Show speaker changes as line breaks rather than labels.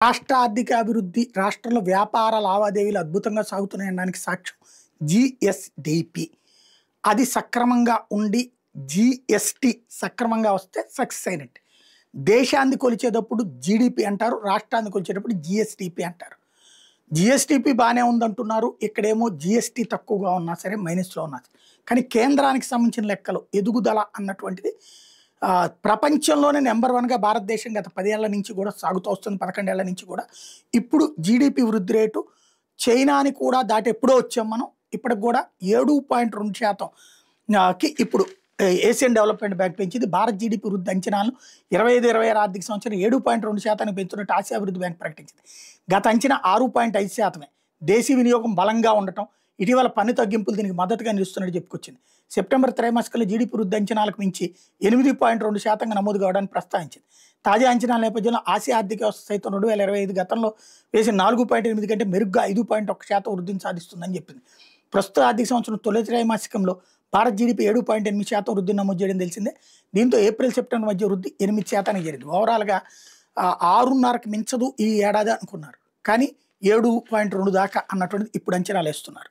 రాష్ట్ర ఆర్థిక అభివృద్ధి, రాష్ట్రంలో వ్యాపార లావాదేవీలు అద్భుతంగా సాగుతున్నాయనడానికి సాక్ష్యం జీఎస్‌డిపి. అది సక్రమంగా ఉండి జీఎస్‌టి సక్రమంగా వస్తే సక్సెస్ అయినట్టే. దేశాన్ని కొలిచేటప్పుడు జీడీపీ అంటారు. రాష్ట్రాన్ని కొలిచేటప్పుడు జీఎస్‌డిపి అంటారు. జీఎస్‌డిపి బానే ఉందంటున్నారు. ఇక్కడేమో జీఎస్‌టి తక్కువగా ఉన్నా సరే మైనస్‌లో ఉన్నా సరే. కానీ కేంద్రానికి సంబంధించిన లెక్కలు ఎదుగుదల అన్నటువంటిది ప్రపంచంలోనే నంబర్ 1గా భారతదేశం గత 10 ఏళ్ల నుంచి కూడా సాగుతూ వస్తుంది. 11 ఏళ్ల నుంచి కూడా. ఇప్పుడు జీడీపీ వృద్ధి రేటు చైనాని కూడా దాటి ఎప్పుడో వచ్చాం మనం. ఇప్పటికి కూడా 7.2% కి ఇప్పుడు ఏషియన్ డెవలప్మెంట్ బ్యాంక్ పెంచింది. భారత్ జీడీపీ వృద్ధి అంచనాలను 25-26 ఆర్థిక సంవత్సరం 7.2% పెంచుతున్నట్టు ఆసియా అభివృద్ధి బ్యాంక్ ప్రకటించింది. గత అంచనా 6.5%. దేశీయ వినియోగం బలంగా ఉండటం, ఇటీవల పన్ను తగ్గింపులు దీనికి మద్దతుగా నిలుస్తున్నట్టు చెప్పుకొచ్చింది. సెప్టెంబర్ త్రైమాసికంలో జీడీపీ వృద్ధి అంచనాలకు మించి 8.2% నమోదు కావడానికి ప్రస్తావించింది. తాజా అంచనాల నేపథ్యంలో ఆసియా ఆర్థిక వ్యవస్థ సైతం 2025 గతంలో వేసిన 4.8 కంటే మెరుగ్గా 5.1% వృద్ధిని సాధిస్తుందని చెప్పింది. ప్రస్తుత ఆర్థిక సంవత్సరం తొలి త్రైమాసికంలో భారత్ జీడీపీ 7.8% వృద్ధిని నమోదు చేయడం తెలిసిందే. దీంతో ఏప్రిల్ సెప్టెంబర్ మధ్య వృద్ధి 8% జరిగింది. ఓవరాల్గా 6.5కి మించదు ఈ ఏడాది అనుకున్నారు. కానీ 7.2 దాకా అన్నటువంటిది ఇప్పుడు అంచనాలు వేస్తున్నారు.